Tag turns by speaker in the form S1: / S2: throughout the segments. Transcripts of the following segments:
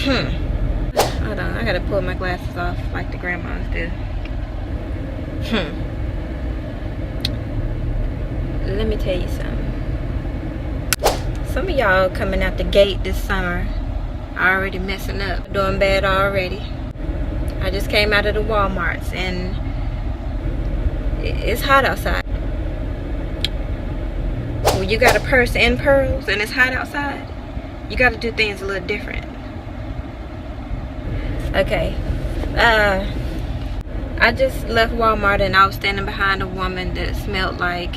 S1: Hold on, I gotta pull my glasses off like the grandmas do. Let me tell you something. Some of y'all coming out the gate this summer already messing up, doing bad already. I just came out of the Walmarts and it's hot outside. When you got a purse and pearls and it's hot outside, you got to do things a little different. Okay, I just left Walmart and I was standing behind a woman that smelled like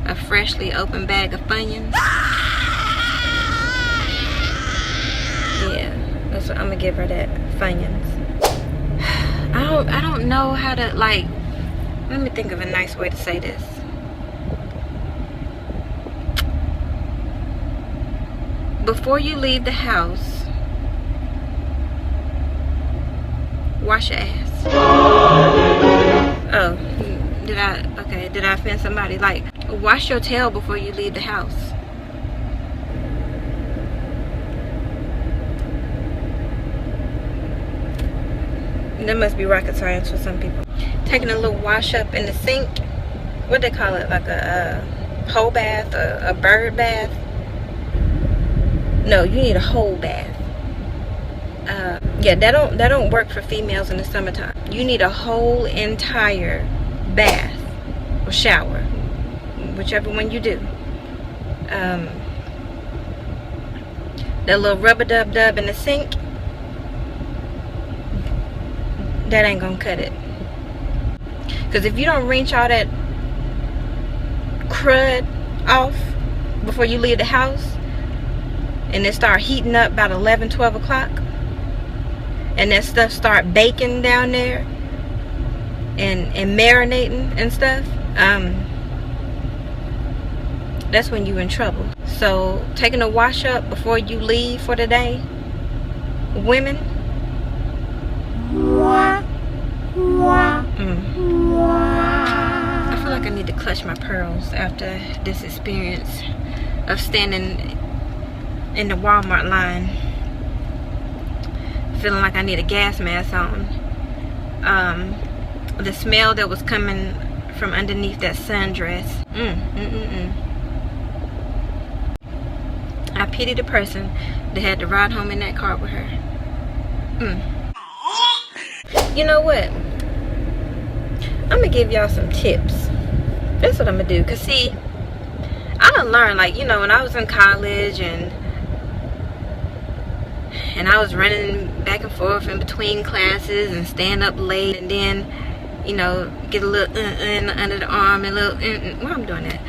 S1: a freshly opened bag of Funyuns. Yeah, that's what I'm gonna give her, that Funyuns. I don't know how to, like, let me think of a nice way to say this. Before you leave the house, wash your ass. Oh, did I offend somebody? Like, wash your tail before you leave the house. That must be rocket science for some people. Taking a little wash up in the sink. What they call it? Like a whole bath, a bird bath. No, you need a whole bath. Yeah, that don't work for females in the summertime. You need a whole entire bath or shower, whichever one you do. That little rubber dub in the sink, that ain't gonna cut it. Because if you don't rinse all that crud off before you leave the house, and it start heating up about 11, 12 o'clock, and that stuff start baking down there and marinating and stuff, that's when you in trouble. So taking a wash up before you leave for the day, women, I feel like I need to clutch my pearls after this experience of standing in the Walmart line feeling like I need a gas mask on. The smell that was coming from underneath that sundress, I pity the person that had to ride home in that car with her. You know what, I'm gonna give y'all some tips. That's what I'm gonna do. Cause see, I done learned, like, you know, when I was in college and I was running back and forth in between classes and staying up late, and then, you know, get a little under the arm and a little why I'm doing that,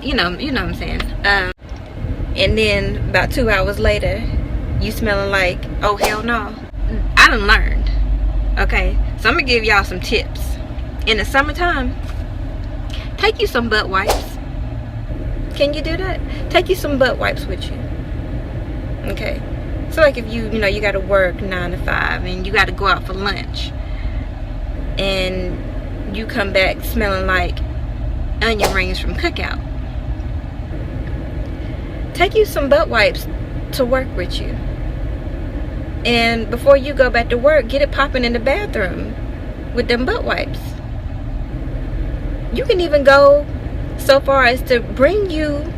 S1: you know what I'm saying, and then about 2 hours later you smelling like, oh hell no. I done learned. Okay, so I'm gonna give y'all some tips. In the summertime, take you some butt wipes. Can you do that? Take you some butt wipes with you. Okay, so like if you gotta work 9 to 5 and you gotta go out for lunch and you come back smelling like onion rings from Cookout, take you some butt wipes to work with you. And before you go back to work, get it popping in the bathroom with them butt wipes. You can even go so far as to bring you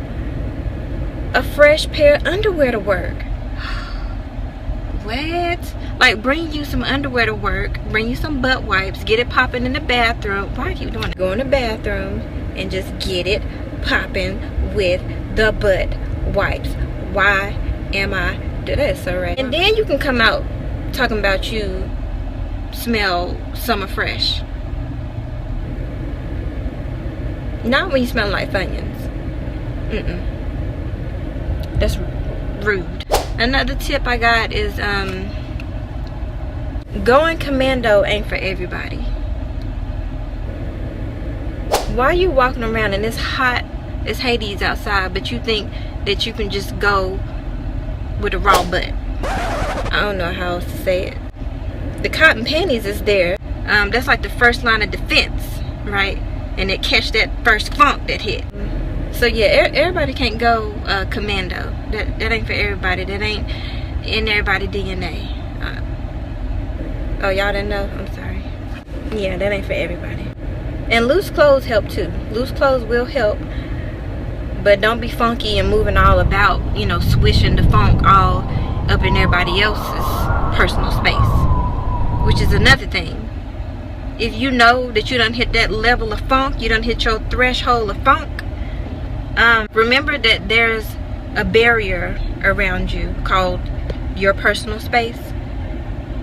S1: a fresh pair of underwear to work. What? Like, bring you some underwear to work, bring you some butt wipes, get it popping in the bathroom. Why I keep doing it? Go in the bathroom and just get it popping with the butt wipes. Why am I doing that? So right. And then you can come out talking about you smell summer fresh. Not when you smell like Funyuns. That's rude. Another tip I got is going commando ain't for everybody. Why are you walking around and it's hot as Hades outside, but you think that you can just go with a raw butt? I don't know how else to say it. The cotton panties is there. That's like the first line of defense, right? And it catch that first funk that hit. So yeah, everybody can't go commando. That ain't for everybody. That ain't in everybody's DNA. Oh, y'all didn't know? I'm sorry. Yeah, that ain't for everybody. And loose clothes help too. Loose clothes will help. But don't be funky and moving all about, you know, swishing the funk all up in everybody else's personal space. Which is another thing. If you know that you done hit that level of funk, you done hit your threshold of funk, remember that there's a barrier around you called your personal space.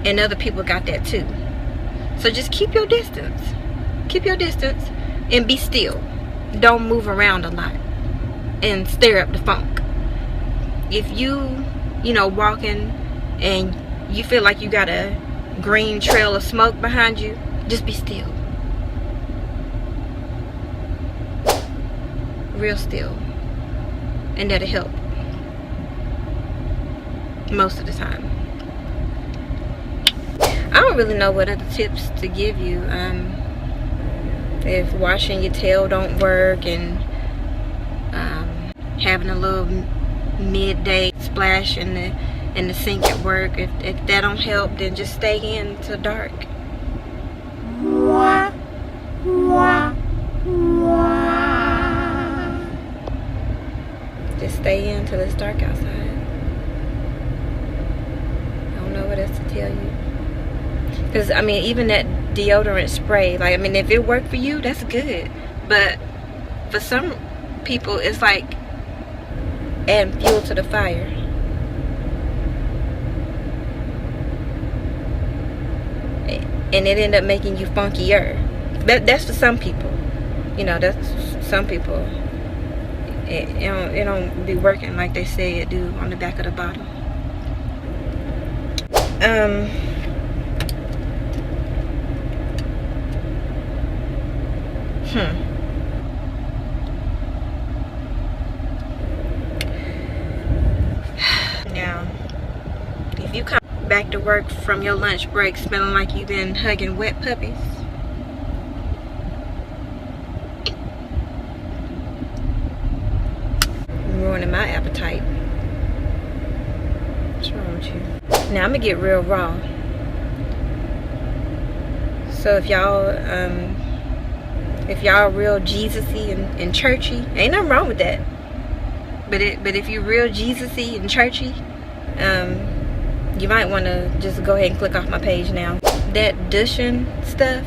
S1: And other people got that too. So just keep your distance. Keep your distance and be still. Don't move around a lot and stir up the funk. If you know, walking and you feel like you got a green trail of smoke behind you, just be still. Real still. And that'll help. Most of the time. I don't really know what other tips to give you. If washing your tail don't work and having a little midday splash in the sink at work, if that don't help, then just stay in till dark. Just stay in till it's dark outside. I don't know what else to tell you. Because, I mean, even that deodorant spray, like, I mean, if it worked for you, that's good. But for some people, it's like adding fuel to the fire. And it ended up making you funkier. That's for some people. You know, that's some people. It don't be working like they say it do on the back of the bottle. Now, if you come back to work from your lunch break smelling like you've been hugging wet puppies, ruining my appetite. What's wrong with you? Now I'm gonna get real raw. So if y'all real Jesus-y and churchy, ain't nothing wrong with that. But if you're real Jesus-y and churchy, you might want to just go ahead and click off my page now. That douching stuff,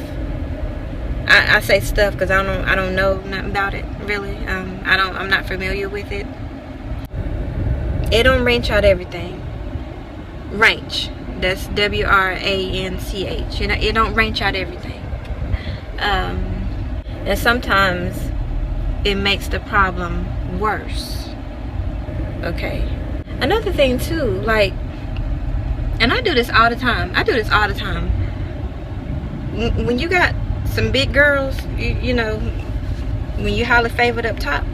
S1: I say stuff because I don't know nothing about it really. I'm not familiar with it. It don't wrench out everything. Wrench. That's W-R-A-N-C-H. You know, it don't wrench out everything. And sometimes it makes the problem worse. Okay. Another thing too, like, and I do this all the time. When you got some big girls, you know, when you highly favored up top,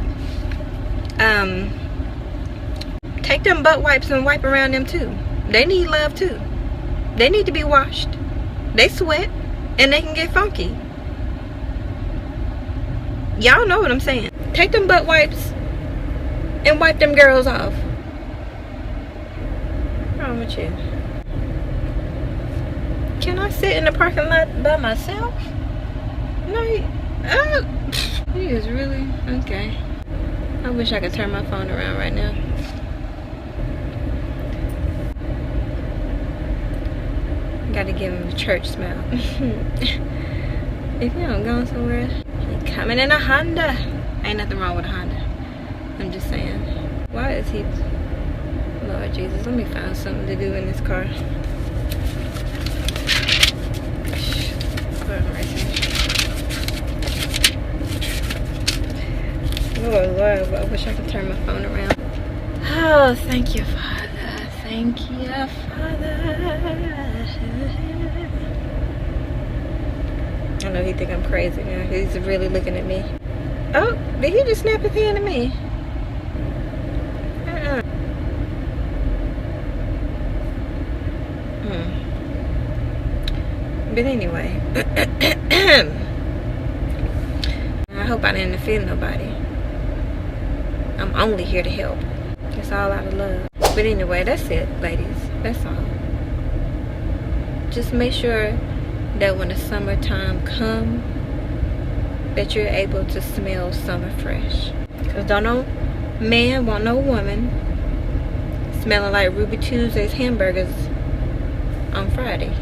S1: take them butt wipes and wipe around them too. They need love too. They need to be washed. They sweat and they can get funky. Y'all know what I'm saying. Take them butt wipes and wipe them girls off. What's wrong with you? Can I sit in the parking lot by myself? No. He is really okay. I wish I could turn my phone around right now. Gotta give him the church smell. If you don't go somewhere, he coming in a Honda. Ain't nothing wrong with a Honda. I'm just saying. Why is he? Lord Jesus, let me find something to do in this car. Lord, I wish I could turn my phone around. Oh, thank you, Father. Thank you, Father. I know he think I'm crazy now. He's really looking at me. Oh, did he just snap his hand at me? But anyway, I hope I didn't offend nobody. I'm only here to help. That's it's all out of love. But anyway, that's it, ladies. That's all. Just make sure that when the summertime comes, that you're able to smell summer fresh. Because don't no man want no woman smelling like Ruby Tuesday's hamburgers on Friday.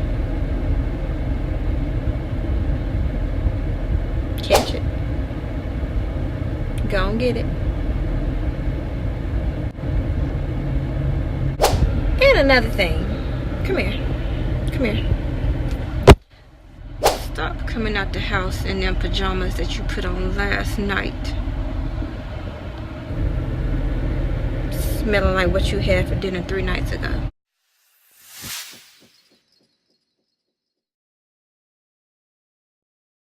S1: Catch it. Go and get it. And another thing. Come here. Come here. Stop coming out the house in them pajamas that you put on last night. Smelling like what you had for dinner 3 nights ago.